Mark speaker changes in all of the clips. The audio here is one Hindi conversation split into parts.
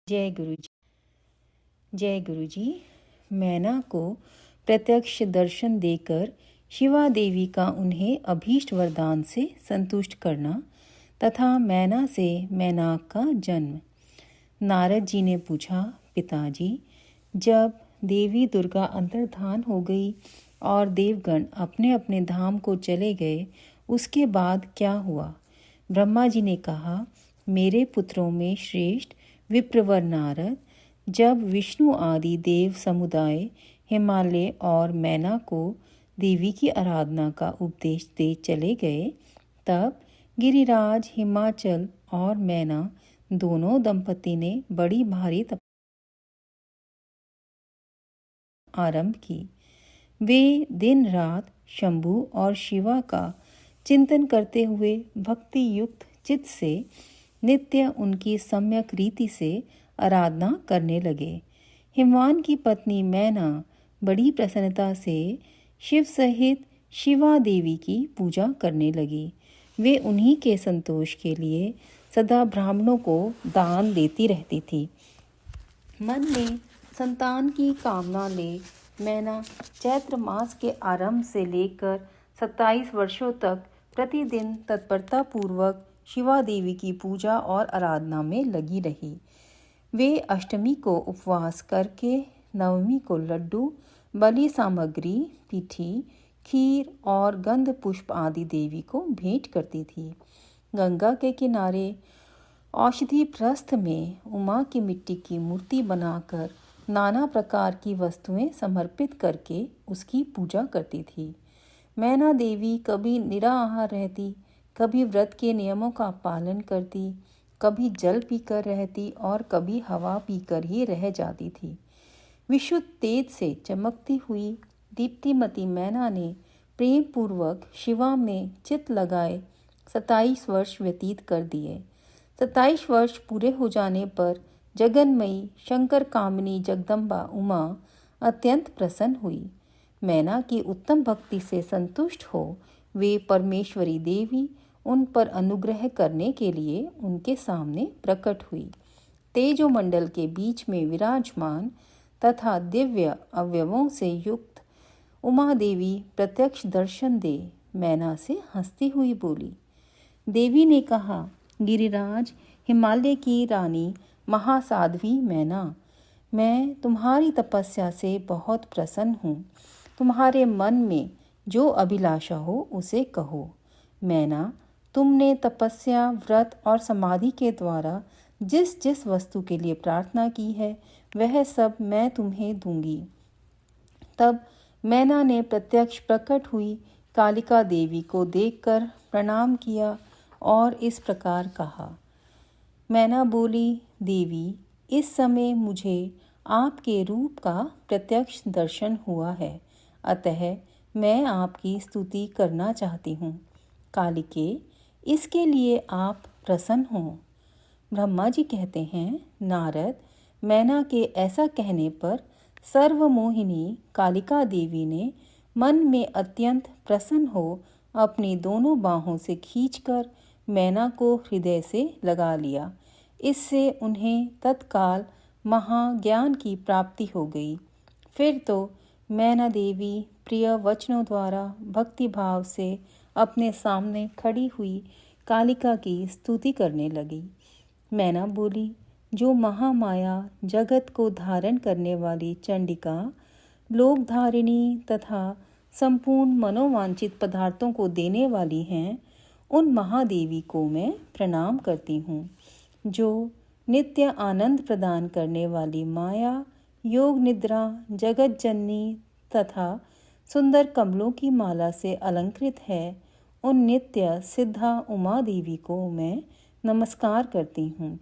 Speaker 1: जय गुरु जी। जय गुरु जी। मैना को प्रत्यक्ष दर्शन देकर शिवा देवी का उन्हें अभीष्ट वरदान से संतुष्ट करना तथा मैना से मैनाक का जन्म। नारद जी ने पूछा, पिताजी, जब देवी दुर्गा अंतर्धान हो गई और देवगण अपने अपने धाम को चले गए, उसके बाद क्या हुआ? ब्रह्मा जी ने कहा, मेरे पुत्रों में श्रेष्ठ विप्रवर नारद जब विष्णु आदि देव समुदाय हिमालय और मैना को देवी की आराधना का उपदेश दे चले गए, तब गिरिराज, हिमाचल और मैना दोनों दंपति ने बड़ी भारी आरंभ की। वे दिन रात शंभु और शिवा का चिंतन करते हुए भक्ति युक्त चित्त से नित्य उनकी सम्यक रीति से आराधना करने लगे। हिमवान की पत्नी मैना बड़ी प्रसन्नता से शिव सहित शिवा देवी की पूजा करने लगी। वे उन्हीं के संतोष के लिए सदा ब्राह्मणों को दान देती रहती थी। मन में संतान की कामना ले मैना चैत्र मास के आरंभ से लेकर 27 वर्षों तक प्रतिदिन तत्परता पूर्वक शिवा देवी की पूजा और आराधना में लगी रही। वे अष्टमी को उपवास करके नवमी को लड्डू, बलि सामग्री, पीठी, खीर और गंध पुष्प आदि देवी को भेंट करती थी। गंगा के किनारे औषधि प्रस्थ में उमा की मिट्टी की मूर्ति बनाकर नाना प्रकार की वस्तुएं समर्पित करके उसकी पूजा करती थी। मैना देवी कभी निराहार रहती, कभी व्रत के नियमों का पालन करती, कभी जल पीकर रहती और कभी हवा पीकर ही रह जाती थी। विशुद्ध तेज से चमकती हुई दीप्तिमती मैना ने प्रेम पूर्वक शिवा में चित्त लगाए 27 वर्ष व्यतीत कर दिए। 27 वर्ष पूरे हो जाने पर जगन्मयी शंकर कामिनी जगदम्बा उमा अत्यंत प्रसन्न हुई। मैना की उत्तम भक्ति से संतुष्ट हो वे परमेश्वरी देवी उन पर अनुग्रह करने के लिए उनके सामने प्रकट हुई। तेजोमंडल के बीच में विराजमान तथा दिव्य अवयवों से युक्त उमा देवी प्रत्यक्ष दर्शन दे मैना से हंसती हुई बोली। देवी ने कहा, गिरिराज, हिमालय की रानी महासाध्वी मैना, मैं तुम्हारी तपस्या से बहुत प्रसन्न हूँ। तुम्हारे मन में जो अभिलाषा हो उसे कहो। मैना, तुमने तपस्या, व्रत और समाधि के द्वारा जिस जिस वस्तु के लिए प्रार्थना की है वह सब मैं तुम्हें दूंगी। तब मैना ने प्रत्यक्ष प्रकट हुई कालिका देवी को देखकर प्रणाम किया और इस प्रकार कहा। मैना बोली, देवी, इस समय मुझे आपके रूप का प्रत्यक्ष दर्शन हुआ है, अतः मैं आपकी स्तुति करना चाहती हूँ। कालिके, इसके लिए आप प्रसन्न हों। ब्रह्मा जी कहते हैं, नारद, मैना के ऐसा कहने पर सर्वमोहिनी कालिका देवी ने मन में अत्यंत प्रसन्न हो अपनी दोनों बाहों से खींचकर मैना को हृदय से लगा लिया। इससे उन्हें तत्काल महाज्ञान की प्राप्ति हो गई। फिर तो मैना देवी प्रिय वचनों द्वारा भक्ति भाव से अपने सामने खड़ी हुई कालिका की स्तुति करने लगी। मैना बोली, जो महामाया जगत को धारण करने वाली चंडिका, लोकधारिणी तथा संपूर्ण मनोवांछित पदार्थों को देने वाली हैं, उन महादेवी को मैं प्रणाम करती हूँ। जो नित्य आनंद प्रदान करने वाली माया, योग निद्रा, जगत जननी तथा सुंदर कमलों की माला से अलंकृत है, उन नित्य सिद्धा उमा देवी को मैं नमस्कार करती हूँ।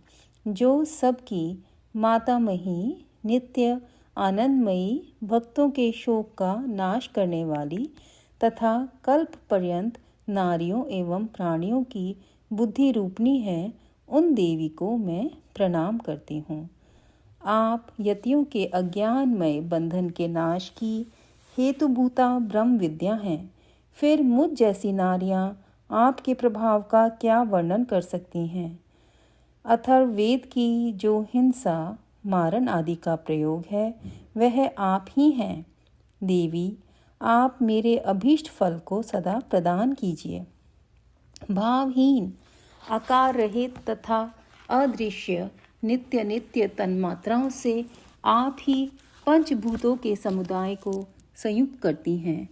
Speaker 1: जो सबकी मातामही, नित्य आनंदमयी, भक्तों के शोक का नाश करने वाली तथा कल्प पर्यंत नारियों एवं प्राणियों की बुद्धि रूपनी है, उन देवी को मैं प्रणाम करती हूँ। आप यतियों के अज्ञानमय बंधन के नाश की हेतुभूता ब्रह्म विद्या हैं। फिर मुझ जैसी नारियां आपके प्रभाव का क्या वर्णन कर सकती हैं? अथर्ववेद की जो हिंसा, मारण आदि का प्रयोग है वह आप ही हैं। देवी, आप मेरे अभीष्ट फल को सदा प्रदान कीजिए। भावहीन, आकार रहित तथा अदृश्य नित्य नित्य तन्मात्राओं से आप ही पंचभूतों के समुदाय को संयुक्त करती हैं।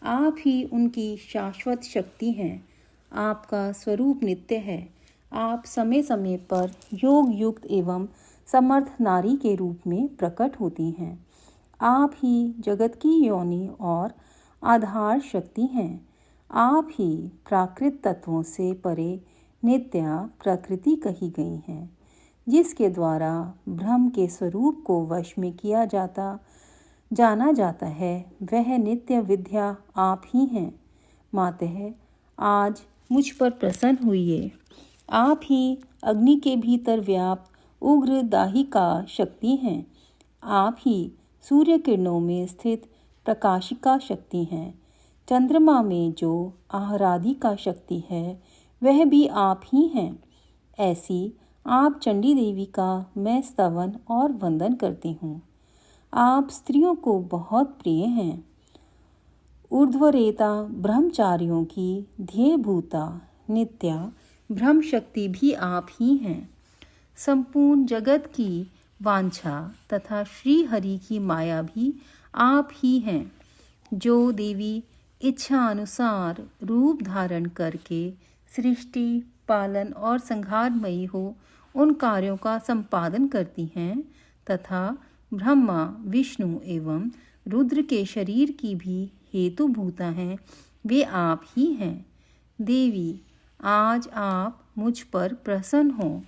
Speaker 1: आप ही उनकी शाश्वत शक्ति हैं। आपका स्वरूप नित्य है। आप समय समय पर योग युक्त एवं समर्थ नारी के रूप में प्रकट होती हैं। आप ही जगत की योनि और आधार शक्ति हैं। आप ही प्राकृत तत्वों से परे नित्या प्रकृति कही गई हैं, जिसके द्वारा ब्रह्म के स्वरूप को वश में किया जाना जाता है, वह नित्य विद्या आप ही हैं। मातः आज मुझ पर प्रसन्न हुइए। आप ही अग्नि के भीतर व्याप्त उग्र दाहिका शक्ति हैं। आप ही सूर्य किरणों में स्थित प्रकाशिका शक्ति हैं। चंद्रमा में जो आह्लादिका शक्ति है वह भी आप ही हैं। ऐसी आप चंडी देवी का मैं स्तवन और वंदन करती हूँ। आप स्त्रियों को बहुत प्रिय हैं। ऊर्ध्वरेता ब्रह्मचारियों की ध्येयभूता नित्या ब्रह्म शक्ति भी आप ही हैं। संपूर्ण जगत की वांछा तथा श्री हरि की माया भी आप ही हैं। जो देवी इच्छा अनुसार रूप धारण करके सृष्टि, पालन और संहारमयी हो उन कार्यों का संपादन करती हैं तथा ब्रह्मा, विष्णु एवं रुद्र के शरीर की भी हेतुभूता हैं, वे आप ही हैं। देवी, आज आप मुझ पर प्रसन्न हो।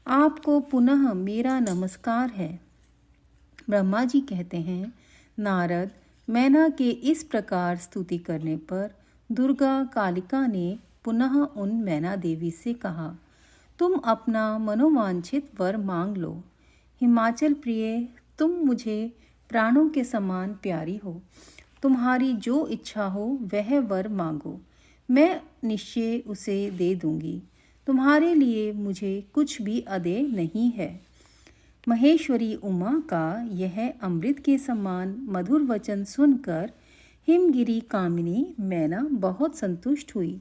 Speaker 1: आपको पुनः मेरा नमस्कार है। ब्रह्मा जी कहते हैं, नारद, मैना के इस प्रकार स्तुति करने पर दुर्गा कालिका ने पुनः उन मैना देवी से कहा, तुम अपना मनोवांछित वर मांग लो। हिमाचल प्रिय, तुम मुझे प्राणों के समान प्यारी हो। तुम्हारी जो इच्छा हो वह वर मांगो, मैं निश्चय उसे दे दूंगी। तुम्हारे लिए मुझे कुछ भी अदेय नहीं है। महेश्वरी उमा का यह अमृत के समान मधुर वचन सुनकर हिमगिरी कामिनी मैना बहुत संतुष्ट हुई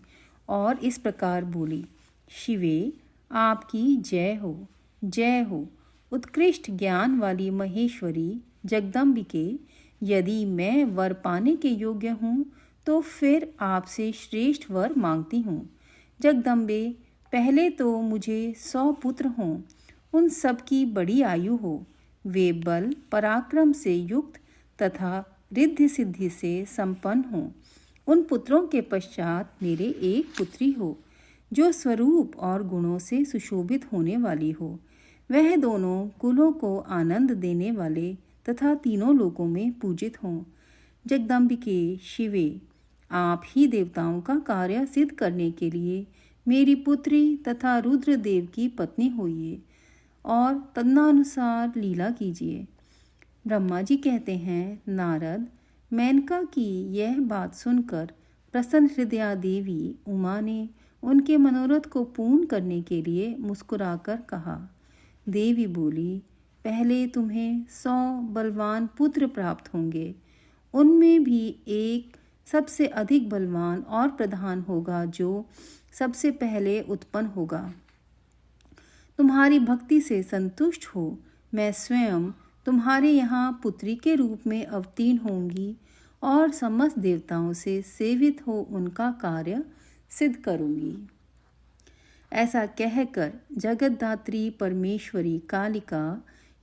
Speaker 1: और इस प्रकार बोली, शिवे, आपकी जय हो, जय हो। उत्कृष्ट ज्ञान वाली महेश्वरी जगदम्बिके, यदि मैं वर पाने के योग्य हूँ तो फिर आपसे श्रेष्ठ वर मांगती हूँ। जगदम्बे, पहले तो मुझे 100 पुत्र हों, उन सब की बड़ी आयु हो, वे बल पराक्रम से युक्त तथा रिद्धि सिद्धि से संपन्न हों। उन पुत्रों के पश्चात मेरे एक पुत्री हो, जो स्वरूप और गुणों से सुशोभित होने वाली हो। वह दोनों कुलों को आनंद देने वाले तथा तीनों लोकों में पूजित हों। जगदम्बिके, शिवे, आप ही देवताओं का कार्य सिद्ध करने के लिए मेरी पुत्री तथा रुद्रदेव की पत्नी होइए और तदनुसार लीला कीजिए। ब्रह्मा जी कहते हैं, नारद, मेनका की यह बात सुनकर प्रसन्न हृदया देवी उमा ने उनके मनोरथ को पूर्ण करने के लिए मुस्कुराकर कहा। देवी बोली, पहले तुम्हें 100 बलवान पुत्र प्राप्त होंगे। उनमें भी एक सबसे अधिक बलवान और प्रधान होगा, जो सबसे पहले उत्पन्न होगा। तुम्हारी भक्ति से संतुष्ट हो मैं स्वयं तुम्हारे यहाँ पुत्री के रूप में अवतीर्ण होंगी और समस्त देवताओं से सेवित हो उनका कार्य सिद्ध करूँगी। ऐसा कहकर जगतधात्री परमेश्वरी कालिका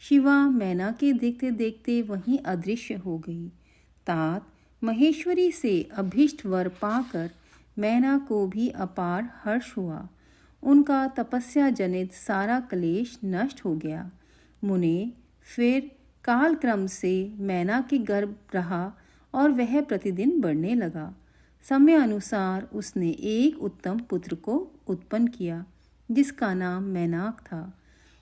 Speaker 1: शिवा मैना के देखते देखते वहीं अदृश्य हो गई। तात महेश्वरी से अभीष्ट वर पाकर मैना को भी अपार हर्ष हुआ। उनका तपस्या जनित सारा क्लेश नष्ट हो गया। मुने फिर कालक्रम से मैना के गर्भ रहा और वह प्रतिदिन बढ़ने लगा। समय अनुसार उसने एक उत्तम पुत्र को उत्पन्न किया, जिसका नाम मैनाक था।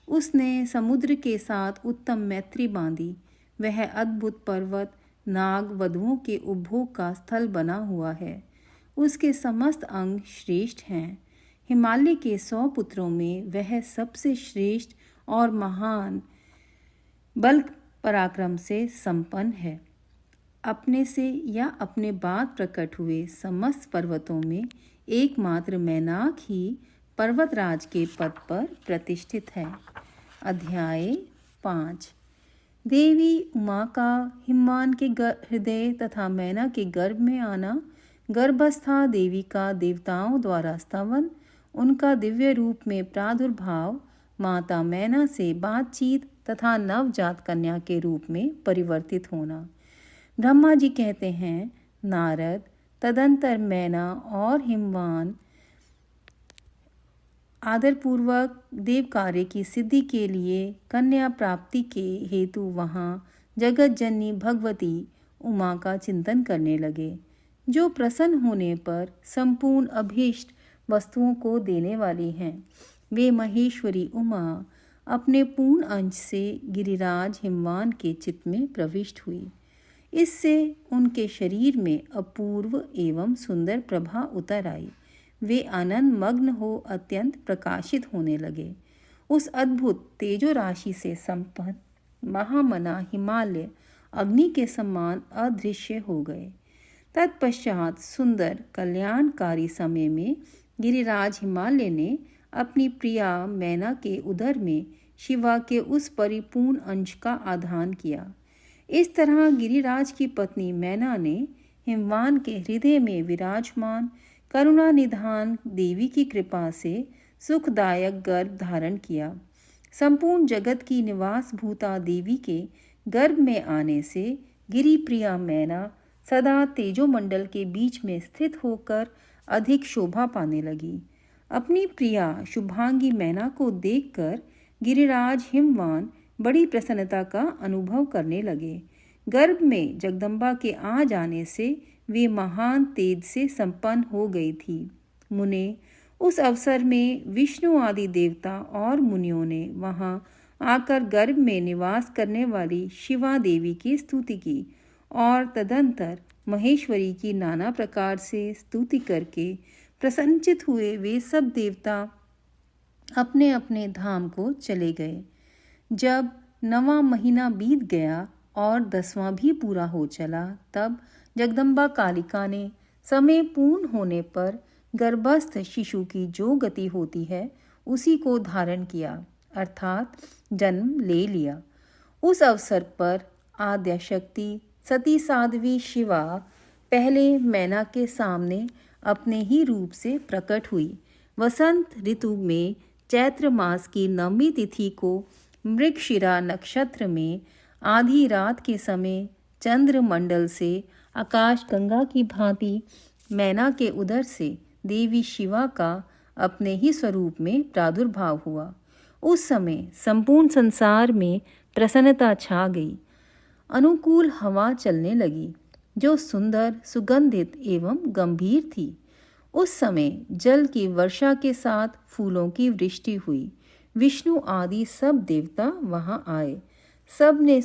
Speaker 1: उसने समुद्र के साथ उत्तम मैत्री बांधी। वह अद्भुत पर्वत नाग वधुओं के उपभोग का स्थल बना हुआ है। उसके समस्त अंग श्रेष्ठ हैं। हिमालय के 100 पुत्रों में वह सबसे श्रेष्ठ और महान बल पराक्रम से संपन्न है। अपने से या अपने बाद प्रकट हुए समस्त पर्वतों में एकमात्र मैनाक ही पर्वतराज के पद पर प्रतिष्ठित है। अध्याय 5। देवी उमा का हिमवान के हृदय तथा मैना के गर्भ में आना, गर्भस्था देवी का देवताओं द्वारा स्तवन, उनका दिव्य रूप में प्रादुर्भाव, माता मैना से बातचीत तथा नवजात कन्या के रूप में परिवर्तित होना। ब्रह्मा जी कहते हैं, नारद तदंतर मैना और हिमवान आदरपूर्वक देव कार्य की सिद्धि के लिए कन्या प्राप्ति के हेतु वहाँ जगत जननी भगवती उमा का चिंतन करने लगे, जो प्रसन्न होने पर संपूर्ण अभीष्ट वस्तुओं को देने वाली हैं। वे महेश्वरी उमा अपने पूर्ण अंश से गिरिराज हिमवान के चित्त में प्रविष्ट हुई। इससे उनके शरीर में अपूर्व एवं सुंदर प्रभा उतर आई। वे आनंद मग्न हो अत्यंत प्रकाशित होने लगे। उस अद्भुत तेजो राशि से संपन्न महामना हिमालय अग्नि के समान अदृश्य हो गए। तत्पश्चात सुंदर कल्याणकारी समय में गिरिराज हिमालय ने अपनी प्रिया मैना के उदर में शिवा के उस परिपूर्ण अंश का आधान किया। इस तरह गिरिराज की पत्नी मैना ने हिमवान के हृदय में विराजमान करुणा निधान देवी की कृपा से सुखदायक गर्भ धारण किया। संपूर्ण जगत की निवास भूता देवी के गर्भ में आने से गिरिप्रिया मैना सदा तेजोमंडल के बीच में स्थित होकर अधिक शोभा पाने लगी। अपनी प्रिया शुभांगी मैना को देखकर गिरिराज हिमवान बड़ी प्रसन्नता का अनुभव करने लगे। गर्भ में जगदम्बा के आ जाने से वे महान तेज से संपन्न हो गई थी। मुने उस अवसर में विष्णु आदि देवता और मुनियों ने वहां आकर गर्भ में निवास करने वाली शिवा देवी की स्तुति की और तदंतर महेश्वरी की नाना प्रकार से स्तुति करके प्रसन्नचित हुए वे सब देवता अपने अपने धाम को चले गए। जब 9वां महीना बीत गया और 10वां भी पूरा हो चला, तब जगदम्बा कालिका ने समय पूर्ण होने पर गर्भस्थ शिशु की जो गति होती है उसी को धारण किया, अर्थात जन्म ले लिया। उस अवसर पर आद्या शक्ति सती साध्वी शिवा पहले मैना के सामने अपने ही रूप से प्रकट हुई। वसंत ऋतु में चैत्र मास की 9वीं तिथि को मृगशिरा नक्षत्र में आधी रात के समय चंद्रमंडल से आकाश गंगा की भांति मैना के उदर से देवी शिवा का अपने ही स्वरूप में प्रादुर्भाव हुआ। उस समय संपूर्ण संसार में प्रसन्नता छा गई। अनुकूल हवा चलने लगी जो सुंदर, सुगंधित एवं गंभीर थी। उस समय जल की वर्षा के साथ फूलों की वृष्टि हुई। विष्णु आदि सब देवता वहां आए। सब ने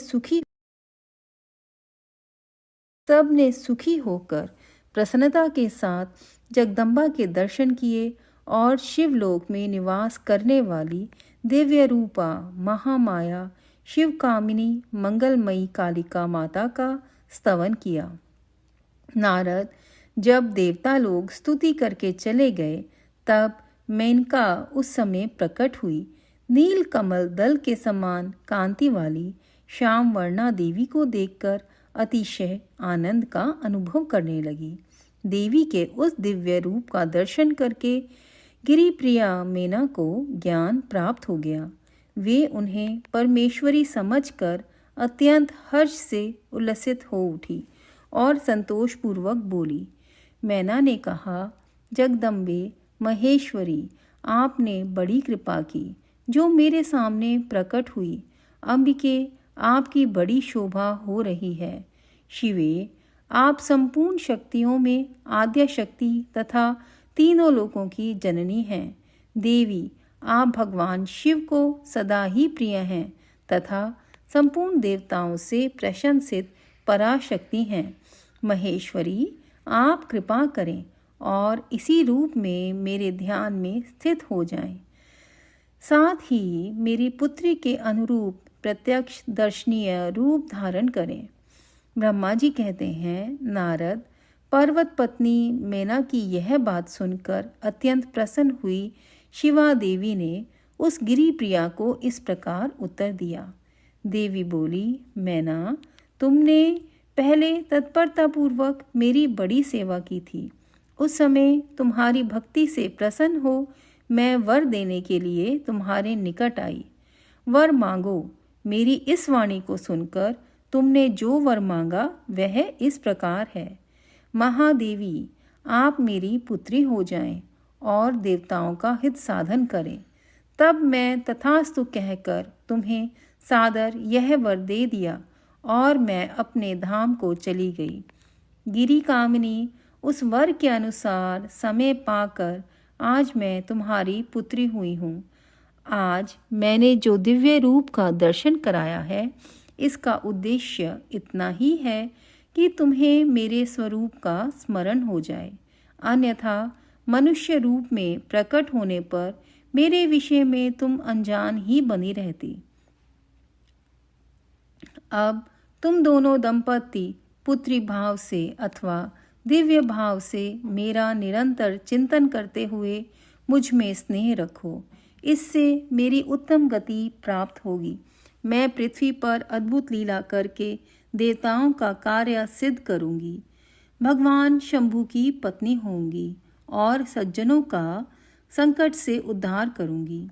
Speaker 1: सुखी होकर प्रसन्नता के साथ जगदम्बा के दर्शन किए और शिवलोक में निवास करने वाली दिव्य रूपा महामाया शिवकामिनी मंगलमयी कालिका माता का स्तवन किया। नारद जब देवता लोग स्तुति करके चले गए, तब मेनका उस समय प्रकट हुई। नील कमल दल के समान कांति वाली श्याम वर्णा देवी को देखकर अतिशय आनंद का अनुभव करने लगी। देवी के उस दिव्य रूप का दर्शन करके गिरिप्रिया मैना को ज्ञान प्राप्त हो गया। वे उन्हें परमेश्वरी समझकर अत्यंत हर्ष से उल्लसित हो उठी और संतोषपूर्वक बोली। मैना ने कहा, जगदम्बे महेश्वरी, आपने बड़ी कृपा की जो मेरे सामने प्रकट हुई। अंबिके, आपकी बड़ी शोभा हो रही है। शिवे, आप संपूर्ण शक्तियों में आद्या शक्ति तथा तीनों लोकों की जननी हैं। देवी, आप भगवान शिव को सदा ही प्रिय हैं तथा संपूर्ण देवताओं से प्रशंसित पराशक्ति हैं। महेश्वरी, आप कृपा करें और इसी रूप में मेरे ध्यान में स्थित हो जाएं। साथ ही मेरी पुत्री के अनुरूप प्रत्यक्ष दर्शनीय रूप धारण करें। ब्रह्मा जी कहते हैं, नारद, पर्वत पत्नी मैना की यह बात सुनकर अत्यंत प्रसन्न हुई शिवा देवी ने उस गिरी प्रिया को इस प्रकार उत्तर दिया। देवी बोली, मैना, तुमने पहले तत्परतापूर्वक मेरी बड़ी सेवा की थी। उस समय तुम्हारी भक्ति से प्रसन्न हो मैं वर देने के लिए तुम्हारे निकट आई। वर मांगो। मेरी इस वाणी को सुनकर तुमने जो वर मांगा वह इस प्रकार है, महादेवी, आप मेरी पुत्री हो जाएं और देवताओं का हित साधन करें। तब मैं तथास्तु कहकर तुम्हें सादर यह वर दे दिया और मैं अपने धाम को चली गई। गिरी कामिनी उस वर के अनुसार समय पाकर आज मैं तुम्हारी पुत्री हुई हूँ। आज मैंने जो दिव्य रूप का दर्शन कराया है, इसका उद्देश्य इतना ही है कि तुम्हें मेरे स्वरूप का स्मरण हो जाए, अन्यथा मनुष्य रूप में प्रकट होने पर मेरे विषय में तुम अनजान ही बनी रहती। अब तुम दोनों दंपति पुत्री भाव से अथवा दिव्य भाव से मेरा निरंतर चिंतन करते हुए मुझ में स्नेह रखो। इससे मेरी उत्तम गति प्राप्त होगी। मैं पृथ्वी पर अद्भुत लीला करके देवताओं का कार्य सिद्ध करूंगी। भगवान शंभु की पत्नी होंगी और सज्जनों का संकट से उद्धार करूंगी।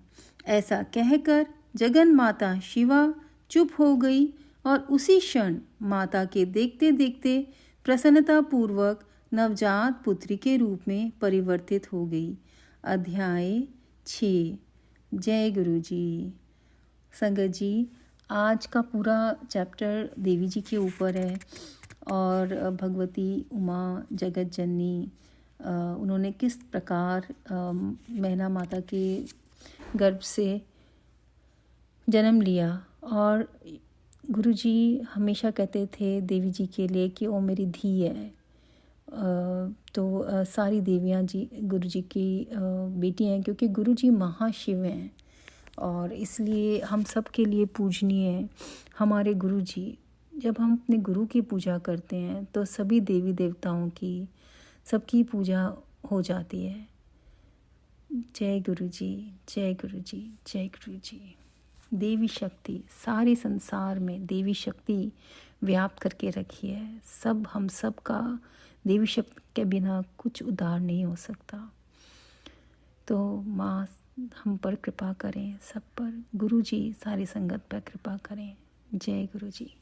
Speaker 1: ऐसा कहकर जगन माता शिवा चुप हो गई और उसी क्षण माता के देखते देखते प्रसन्नतापूर्वक नवजात पुत्री के रूप में परिवर्तित हो गई। अध्याय 6। जय गुरु जी। संगत जी, आज का पूरा चैप्टर देवी जी के ऊपर है और भगवती उमा जगत जननी उन्होंने किस प्रकार मैना माता के गर्भ से जन्म लिया। और गुरु जी हमेशा कहते थे देवी जी के लिए कि वो मेरी धी है। तो सारी देवियाँ जी गुरु जी की बेटी हैं, क्योंकि गुरु जी महाशिव हैं और इसलिए हम सब के लिए पूजनीय है हमारे गुरु जी। जब हम अपने गुरु की पूजा करते हैं तो सभी देवी देवताओं की सबकी पूजा हो जाती है। जय गुरु जी, जय गुरु जी, जय गुरु जी। देवी शक्ति सारे संसार में देवी शक्ति व्याप्त करके रखी है। सब हम सब का देवी शक्ति के बिना कुछ उद्धार नहीं हो सकता। तो माँ हम पर कृपा करें, सब पर गुरु जी सारी संगत पर कृपा करें। जय गुरु जी।